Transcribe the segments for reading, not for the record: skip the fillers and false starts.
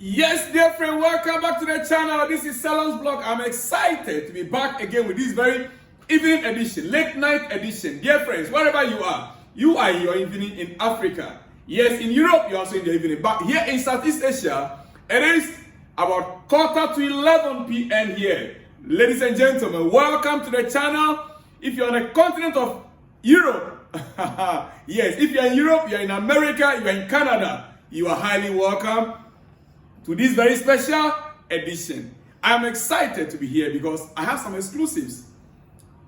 Yes, dear friend, welcome back to the channel. This is Salon's Blog. I'm excited to be back again with this very evening edition, late night edition. Dear friends, wherever you are in your evening in Africa. Yes, in Europe, you're also in the evening. But here in Southeast Asia, it is about 11:15 p.m. here. Ladies and gentlemen, welcome to the channel. If you're on the continent of Europe, yes, if you're in Europe, you're in America, you're in Canada, you are highly welcome to this very special edition. I'm excited to be here because I have some exclusives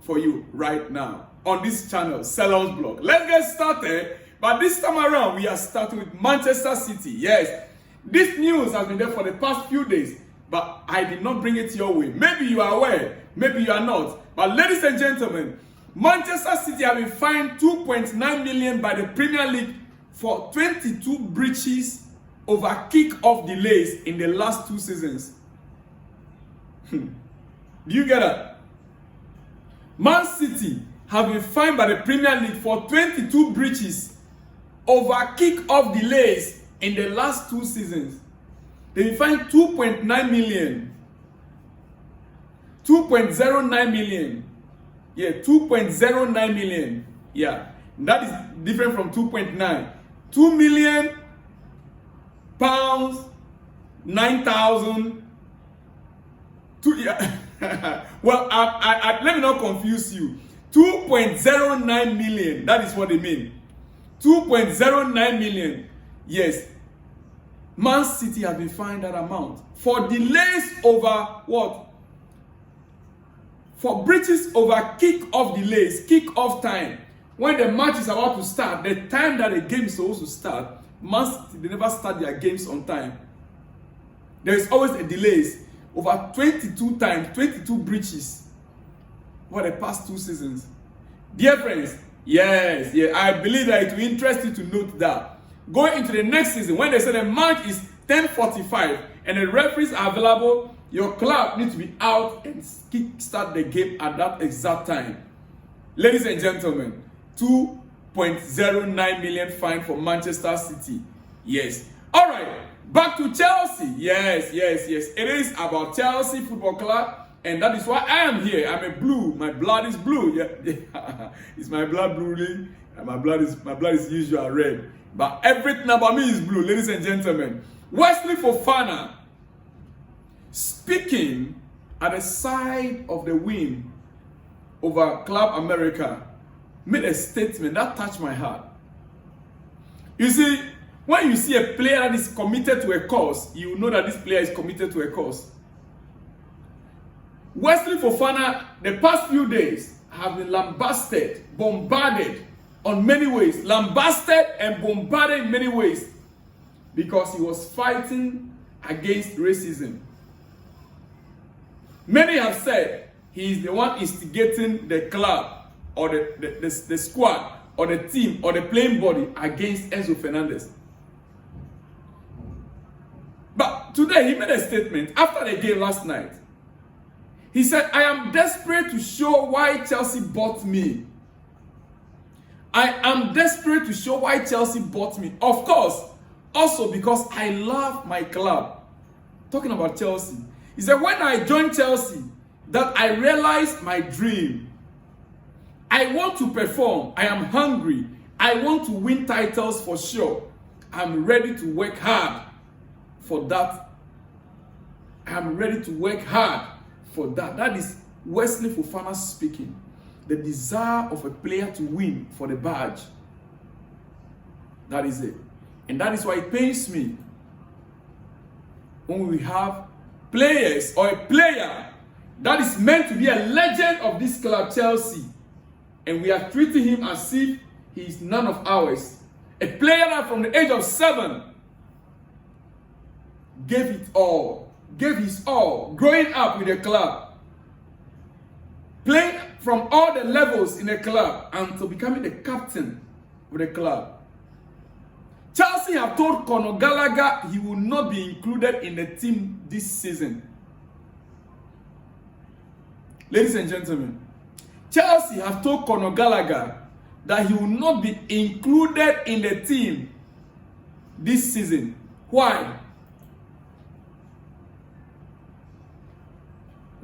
for you right now on this channel, Salon's Blog. Let's get started. But this time around, we are starting with Manchester City. Yes, this news has been there for the past few days, but I did not bring it your way. Maybe you are aware, maybe you are not. But ladies and gentlemen, Manchester City have been fined 2.9 million by the Premier League for 22 breaches over kick-off delays in the last 2 seasons. Do you get that? Man City have been fined by the Premier League for 22 breaches over kick-off delays in the last 2 seasons. They've been fined 2.9 million. 2.09 million. Yeah, 2.09 million. Yeah, that is different from 2.9. 2 million pounds, 9,000. Yeah. Well, let me not confuse you. 2.09 million. That is what they mean. 2.09 million. Yes. Man City have been fined that amount for delays over what? For breaches over kick-off delays, kick-off time. When the match is about to start, the time that the game is supposed to start, Man City, they never start their games on time. There is always a delays over 22 times, 22 breaches for the past 2 seasons. Dear friends, yes, I believe that it will interest you to note that. Going into the next season, when they say the match is 10:45 and the referees are available, your club needs to be out and start the game at that exact time. Ladies and gentlemen, 2.09 million fine for Manchester City. Yes. All right. Back to Chelsea. Yes. It is about Chelsea Football Club, and that is why I am here. I'm a blue. My blood is blue. Yeah. Is my blood blue? Really? My blood is usual red. But everything about me is blue, ladies and gentlemen. Wesley Fofana, speaking at the side of the win over Club America, made a statement that touched my heart. You see, when you see a player that is committed to a cause, you know that this player is committed to a cause. Wesley Fofana, the past few days, have been lambasted, bombarded on many ways. Lambasted and bombarded in many ways because he was fighting against racism. Many have said he is the one instigating the club or the squad or the team or the playing body against Enzo Fernandez. But today he made a statement after the game last night. He said, I am desperate to show why Chelsea bought me. I am desperate to show why Chelsea bought me. Of course, also because I love my club. Talking about Chelsea. He said, when I joined Chelsea, that I realized my dream. I want to perform. I am hungry. I want to win titles for sure. I'm ready to work hard for that. I'm ready to work hard for that. That is Wesley Fofana speaking. The desire of a player to win for the badge. That is it. And that is why it pains me when we have players or a player that is meant to be a legend of this club, Chelsea, and we are treating him as if he is none of ours. A player that from the age of 7 gave it all, gave his all, growing up with the club, playing from all the levels in the club until becoming the captain of the club. Chelsea have told Conor Gallagher he will not be included in the team this season. Ladies and gentlemen, Chelsea have told Conor Gallagher that he will not be included in the team this season. Why?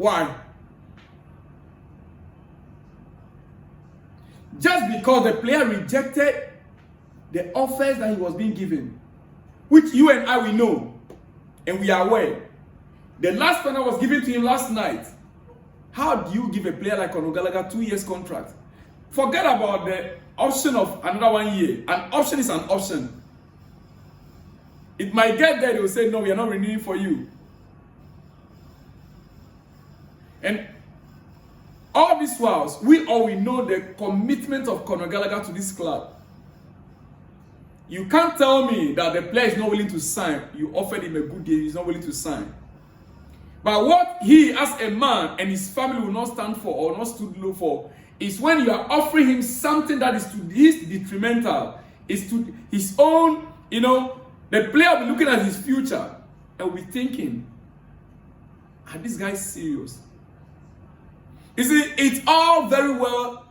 Why? Just because the player rejected the offers that he was being given, which you and I will know, and we are aware. The last one I was given to him last night. How do you give a player like Gallagher 2 years contract? Forget about the option of another 1 year. An option is an option. It might get there, they will say, no, we are not renewing for you. And all these whiles, we know the commitment of Gallagher to this club. You can't tell me that the player is not willing to sign. You offered him a good deal, he's not willing to sign. But what he, as a man, and his family will not stand for or not stood low for, is when you are offering him something that is to his detrimental, is to his own, the player will be looking at his future and will be thinking, are these guys serious? You see, it's all very well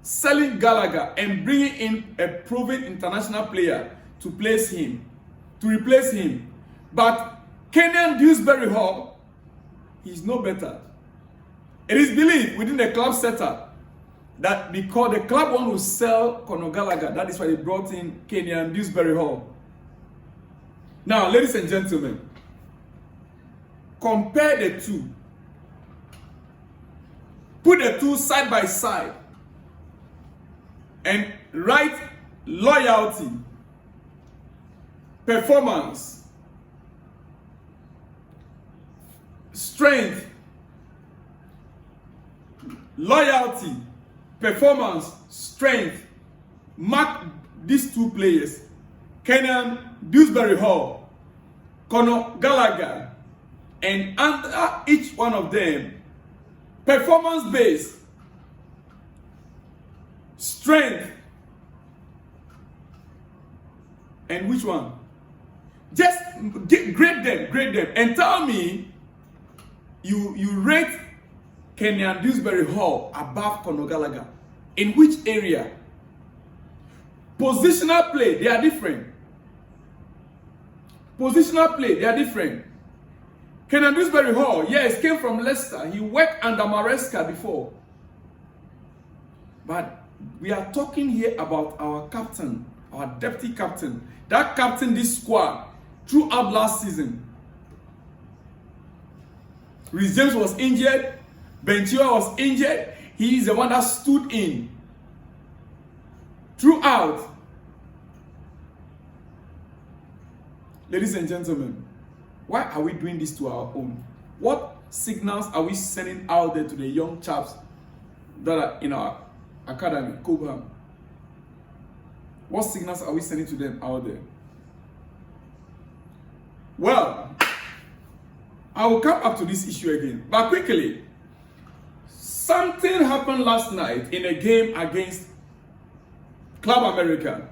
selling Gallagher and bringing in a proven international player to replace him. But Kenyan Dewsbury Hall, he's no better. It is believed within the club setup that because the club want to sell Gallagher, that is why they brought in Kenyan Dewsbury Hall. Now, ladies and gentlemen, compare the two. Put the two side by side and write loyalty, performance, strength, loyalty, performance, strength. Mark these two players, Kenyan Dewsbury Hall, Gallagher, and under each one of them, performance based, strength, and which one? Just grade them, and tell me you rate Kenyan Dewsbury Hall above Gallagher. In which area? Positional play, they are different. Kenyan Dewsbury Hall, yes, came from Leicester. He worked under Maresca before. But we are talking here about our captain, our deputy captain. That captained this squad throughout last season. Rhys James was injured. Benchua was injured. He is the one that stood in throughout. Ladies and gentlemen, why are we doing this to our own? What signals are we sending out there to the young chaps that are in our academy, Cobham? What signals are we sending to them out there? Well, I will come back to this issue again. But quickly, something happened last night in a game against Club America.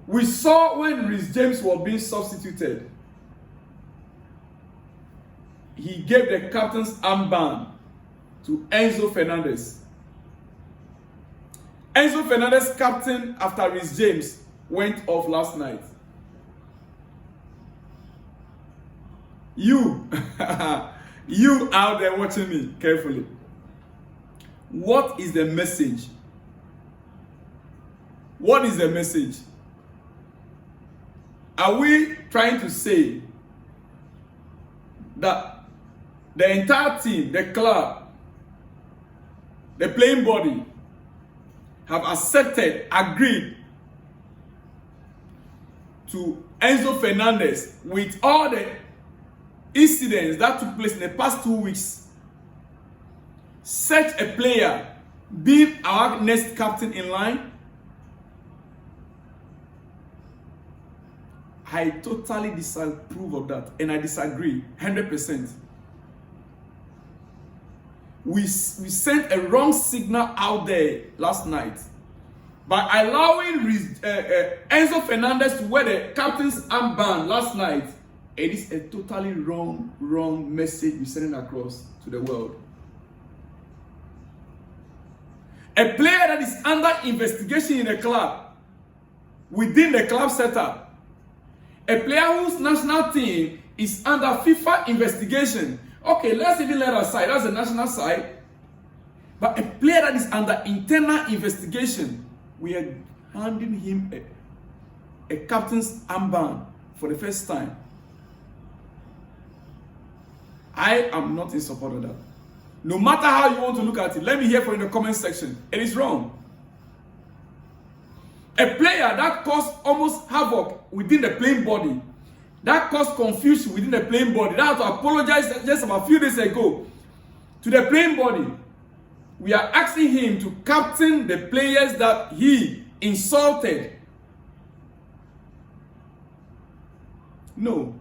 We saw when Rhys James was being substituted, he gave the captain's armband to Enzo Fernandez. Enzo Fernandez, captain after Rhys James, went off last night. You, you out there watching me carefully. What is the message? What is the message? Are we trying to say that the entire team, the club, the playing body have accepted, agreed to Enzo Fernandez with all the incidents that took place in the past 2 weeks? Such a player being our next captain in line? I totally disapprove of that, and I disagree 100%. We sent a wrong signal out there last night by allowing Enzo Fernandez to wear the captain's armband last night. It is a totally wrong message we're sending across to the world. A player that is under investigation in a club, within the club setup, a player whose national team is under FIFA investigation Okay, let's even let aside. That's the national side. But a player that is under internal investigation, we are handing him a captain's armband for the first time. I am not in support of that. No matter how you want to look at it, let me hear from you in the comment section. It is wrong. A player that caused almost havoc within the playing body, that caused confusion within the playing body, that had to apologize just about a few days ago to the playing body. We are asking him to captain the players that he insulted. No.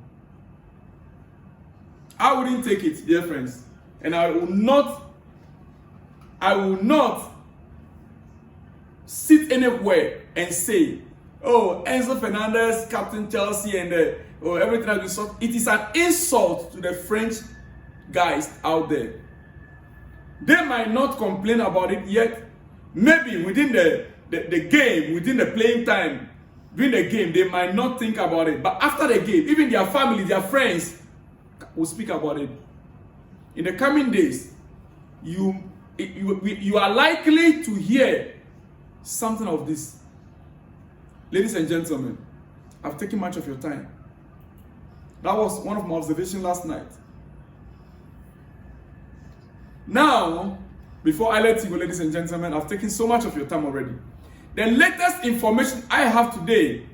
I wouldn't take it, dear friends. And I will not sit anywhere and say, oh, Enzo Fernandez, Captain Chelsea, and everything has been solved. It is an insult to the French guys out there. They might not complain about it yet. Maybe within the game, within the playing time, during the game, they might not think about it. But after the game, even their family, their friends will speak about it. In the coming days, you are likely to hear something of this. Ladies and gentlemen, I've taken much of your time. That was one of my observations last night. Now, before I let you go, ladies and gentlemen, I've taken so much of your time already. The latest information I have today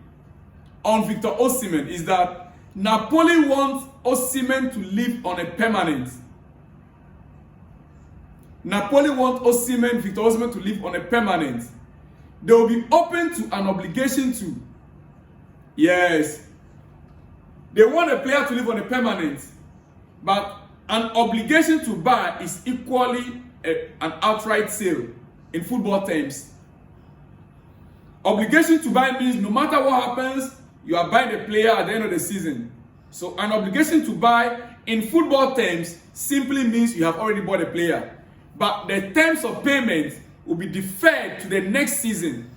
on Victor Osim is that Napoli wants Osim to live on a permanent. Napoli wants Victor Osim to live on a permanent. They will be open to an obligation to. Yes. They want a player to live on a permanent. But an obligation to buy is equally an outright sale in football terms. Obligation to buy means no matter what happens, you are buying the player at the end of the season. So an obligation to buy in football terms simply means you have already bought a player. But the terms of payment will be deferred to the next season.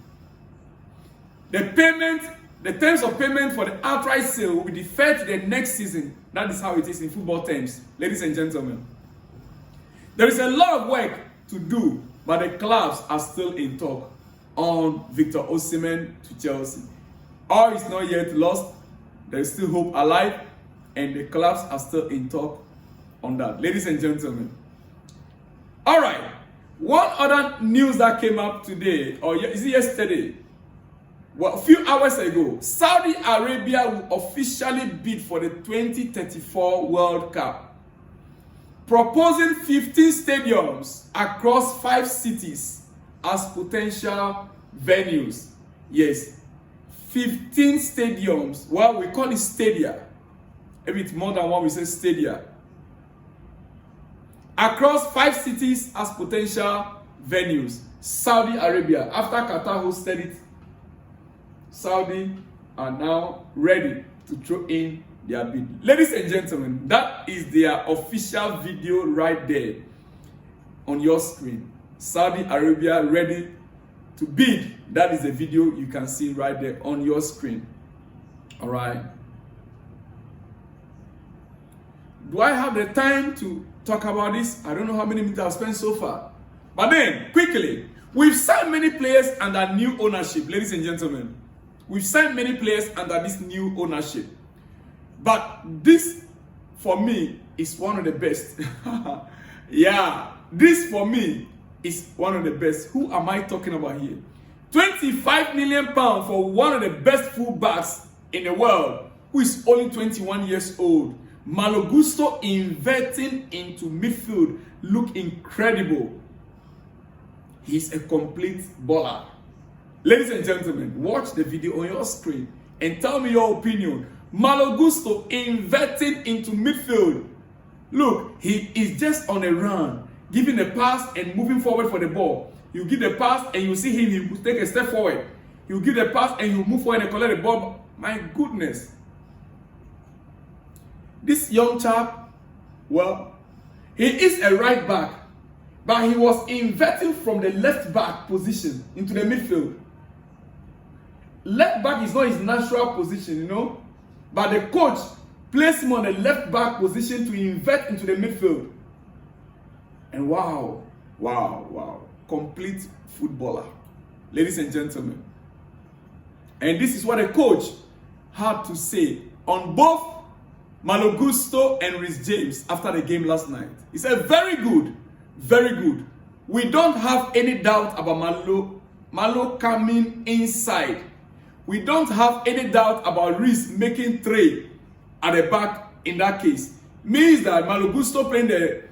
The terms of payment for the outright sale will be deferred to the next season. That is how it is in football terms, ladies and gentlemen. There is a lot of work to do, but the clubs are still in talk on Victor Osim to Chelsea. All is not yet lost. There is still hope alive, and the clubs are still in talk on that, ladies and gentlemen. All right. One other news that came up today, or is it yesterday? Well, a few hours ago, Saudi Arabia will officially bid for the 2034 World Cup, proposing 15 stadiums across 5 cities as potential venues. Yes, 15 stadiums. Well, we call it stadia. If it's more than one, we say stadia. Across 5 cities as potential venues. Saudi Arabia, after Qatar hosted it, Saudi are now ready to throw in their bid. Ladies and gentlemen, that is their official video right there on your screen. Saudi Arabia ready to bid. That is the video you can see right there on your screen. All right. Do I have the time to talk about this? I don't know how many minutes I've spent so far. But then, quickly, we've signed many players under new ownership, ladies and gentlemen. We've signed many players under this new ownership. But this, for me, is one of the best. Yeah, this, for me, is one of the best. Who am I talking about here? £25 million for one of the best fullbacks in the world, who is only 21 years old. Malo inverting into midfield look incredible. He's a complete baller. Ladies and gentlemen, watch the video on your screen and tell me your opinion. Malo inverting into midfield. Look, he is just on a run, giving a pass and moving forward for the ball. You give the pass and you see him, he will take a step forward. You give the pass and you move forward and collect the ball. My goodness. This young chap, well, he is a right back, but he was inverting from the left back position into the midfield. Left back is not his natural position, you know, but the coach placed him on the left back position to invert into the midfield. And wow, complete footballer, ladies and gentlemen. And this is what a coach had to say on both Malo and Reece James after the game last night. He said, very good, very good. We don't have any doubt about Malo coming inside. We don't have any doubt about Reece making 3 at the back in that case. Means that Malo playing the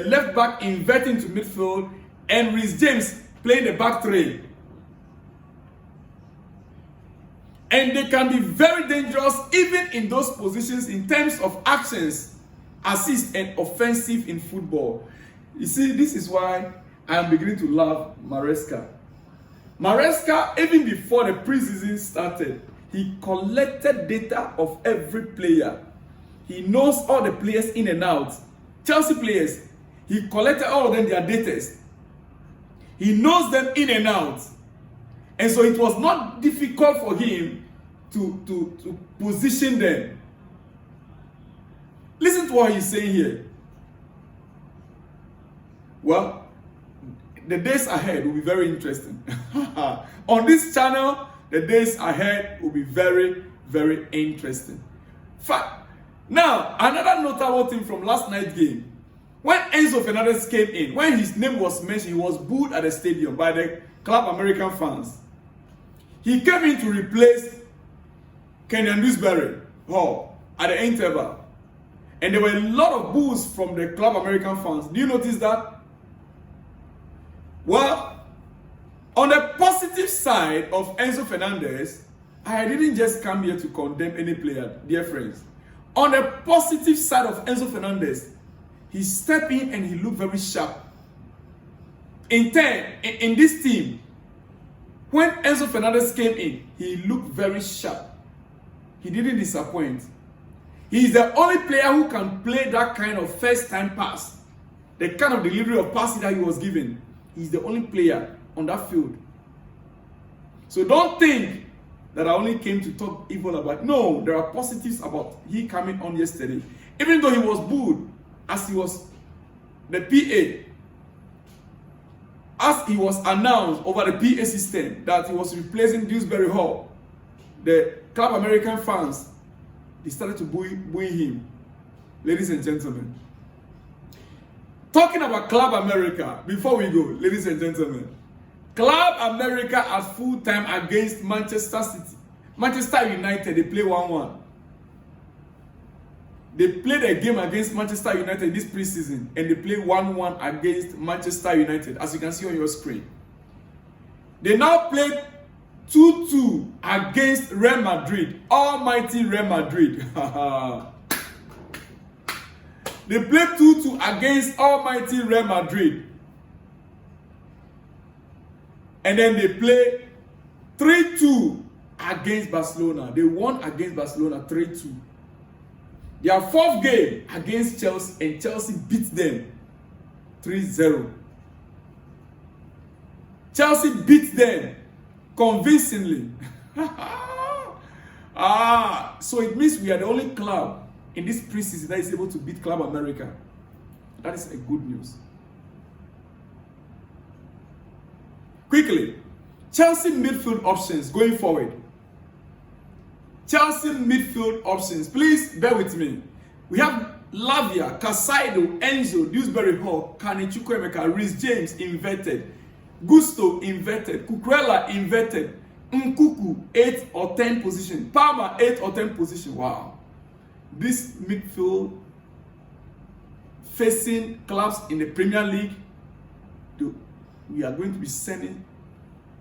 left back inverting to midfield and Reece James playing the back 3. And they can be very dangerous even in those positions in terms of actions, assist and offensive in football. You see, this is why I am beginning to love Maresca. Maresca, even before the preseason started, he collected data of every player. He knows all the players in and out. Chelsea players, he collected all of them, their data. He knows them in and out. And so it was not difficult for him to position them. Listen to what he's saying here. Well, the days ahead will be very interesting. On this channel, the days ahead will be very, very interesting. Now, another notable thing from last night's game. When Enzo Fernandez came in, when his name was mentioned, he was booed at the stadium by the Club American fans. He came in to replace Kenyan Dewsbury Hall at the interval. And there were a lot of boos from the Club American fans. Do you notice that? Well, on the positive side of Enzo Fernandez, I didn't just come here to condemn any player, dear friends. On the positive side of Enzo Fernandez, he stepped in and he looked very sharp. In this team, when Enzo Fernandez came in, he looked very sharp. He didn't disappoint. He is the only player who can play that kind of first-time pass, the kind of delivery of passing that he was given. He's the only player on that field. So don't think that I only came to talk evil about. No, there are positives about he coming on yesterday. Even though he was booed as he was the PA, as he was announced over the PA system that he was replacing Dewsbury Hall, the Club American fans, they started to boo him. Ladies and gentlemen. Talking about Club America, before we go, ladies and gentlemen. Club America at full time against Manchester City. Manchester United, they play 1-1. They played a game against Manchester United this preseason and they play 1-1 against Manchester United, as you can see on your screen. They now played 2-2 against Real Madrid, almighty Real Madrid. They played 2-2 against almighty Real Madrid. And then they played 3-2 against Barcelona. They won against Barcelona 3-2. Their fourth game against Chelsea, and Chelsea beat them 3-0. Chelsea beat them convincingly. So it means we are the only club in this preseason that is able to beat Club America. That is a good news. Quickly, Chelsea midfield options going forward. Chelsea midfield options. Please bear with me. We have Lavia, Casado, Enzo, Dewsbury Hall, Kane Chukwuemeka, Reece James inverted, Gusto inverted, Cucurella inverted, Nkuku 8 or 10 position, Palmer 8 or 10 position. Wow. This midfield facing clubs in the Premier League, we are going to be sending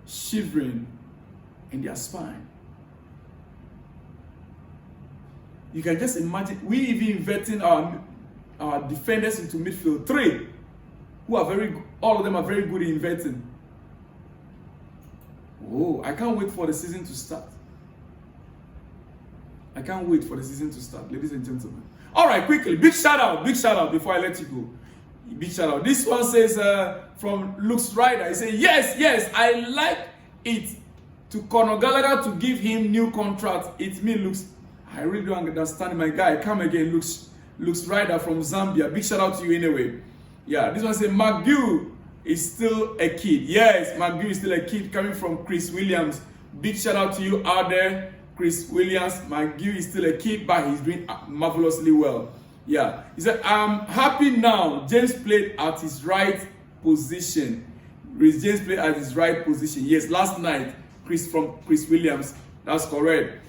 shivering in their spine. You can just imagine, we even inverting our defenders into midfield. 3 who are all of them are very good in inverting. Oh, I can't wait for the season to start. I can't wait for the season to start, ladies and gentlemen. All right, quickly, big shout out before I let you go. Big shout out. This one says from Luke's Rider. He says, yes, I like it to Conor Gallagher to give him new contract. It me looks. I really don't understand my guy. Come again, looks rider from Zambia. Big shout out to you anyway. Yeah, this one says McGill is still a kid. Yes, McGill is still a kid, coming from Chris Williams. Big shout out to you out there, Chris Williams. McGill is still a kid, but he's doing marvelously well. Yeah, he said, I'm happy now. James played at his right position. James played at his right position. Yes, last night, Chris Williams. That's correct.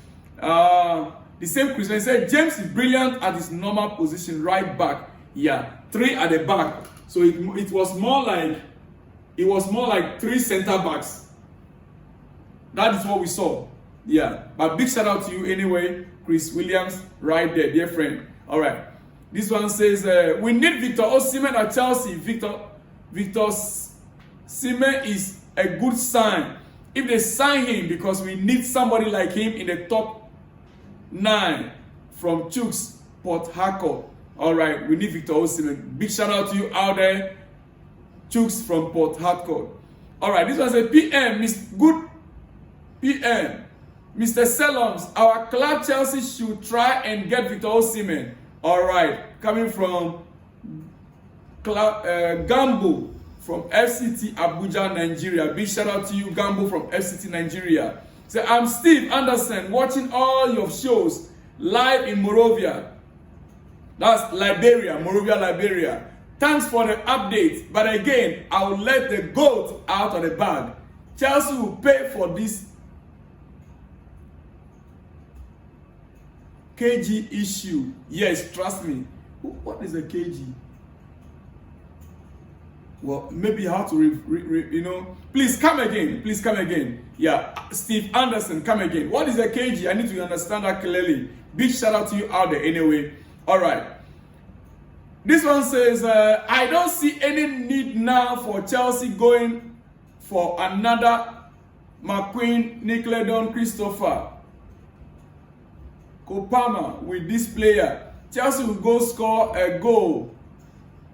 The same Chris Williams said James is brilliant at his normal position, right back. Yeah, 3 at the back. So it was more like 3 center backs. That is what we saw. Yeah, but big shout out to you anyway, Chris Williams, right there, dear friend. All right, this one says we need Victor Osim at Chelsea. Victor Osimhen is a good sign if they sign him, because we need somebody like him in the top 9 from Chooks, Port Harcourt. All right, we need Victor Osimhen. Big shout out to you out there, Chooks from Port Harcourt. All right, this one says PM, good PM, Mr. Selons, our club Chelsea should try and get Victor Osimhen. All right, coming from Gambo from FCT Abuja, Nigeria. Big shout out to you, Gambo from FCT Nigeria. So I'm Steve Anderson, watching all your shows live in Morovia. That's Liberia, Morovia, Liberia. Thanks for the update. But again, I will let the goat out of the bag. Chelsea will pay for this KG issue. Yes, trust me. What is a KG? Well, maybe you have to, please come again. Please come again. Yeah, Steve Anderson, come again. What is a KG? I need to understand that clearly. Big shout out to you out there anyway. All right. This one says, I don't see any need now for Chelsea going for another McQueen, Nickeladon, Christopher Kopama with this player. Chelsea will go score a goal.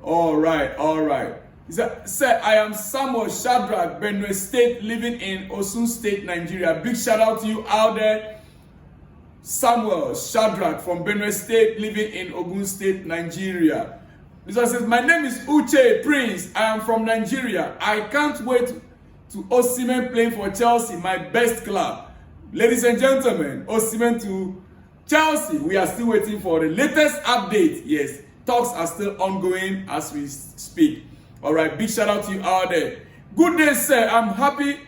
All right, all right. He said, I am Samuel Shadrach, Benue State, living in Osun State, Nigeria. Big shout out to you out there, Samuel Shadrach from Benue State, living in Ogun State, Nigeria. This one says, my name is Uche Prince. I am from Nigeria. I can't wait to Osimhen playing for Chelsea, my best club. Ladies and gentlemen, Osimhen to Chelsea. We are still waiting for the latest update. Yes, talks are still ongoing as we speak. All right, big shout out to you out there. Good day, sir. I'm happy.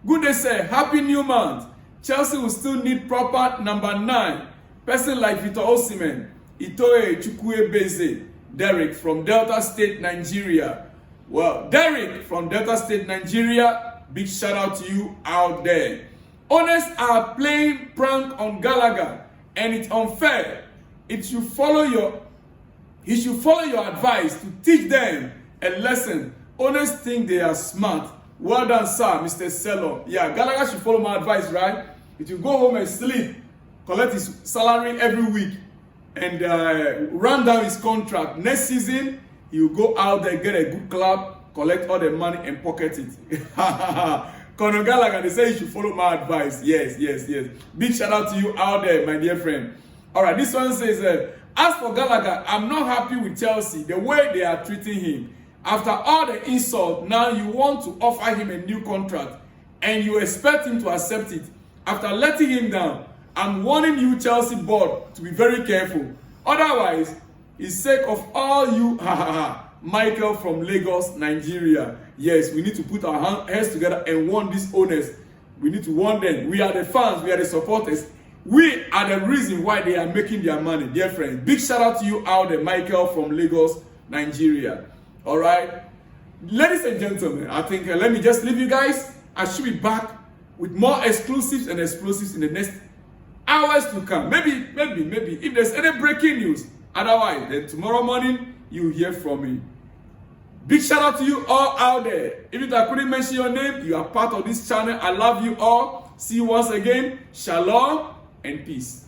Good day, sir. Happy new month. Chelsea will still need proper number 9. Person like Victor Osimhen, Itoye Chukwuebeze, Derek from Delta State, Nigeria. Well, Derek from Delta State, Nigeria, big shout out to you out there. Owners are playing prank on Gallagher, and it's unfair. He should follow your advice to teach them a lesson. Owners think they are smart. Well done, sir, Mr. Seller. Yeah, Gallagher should follow my advice, right? If you go home and sleep, collect his salary every week, and run down his contract, next season, he will go out there, get a good club, collect all the money and pocket it. Conor Gallagher, they say you should follow my advice. Yes, yes, yes. Big shout out to you out there, my dear friend. All right, this one says, as for Gallagher, I'm not happy with Chelsea, the way they are treating him. After all the insult, now you want to offer him a new contract and you expect him to accept it. After letting him down, I'm warning you, Chelsea board, to be very careful. Otherwise, in sake of all you, Michael from Lagos, Nigeria. Yes, we need to put our heads together and warn these owners. We need to warn them. We are the fans, we are the supporters. We are the reason why they are making their money, dear friends. Big shout out to you out there, Michael from Lagos, Nigeria. All right, ladies and gentlemen, I think let me just leave you guys. I should be back with more exclusives and explosives in the next hours to come. Maybe if there's any breaking news. Otherwise, then tomorrow morning you hear from me. Big shout out to you all out there. Even if I couldn't mention your name, you are part of this channel. I love you all. See you once again. Shalom and peace.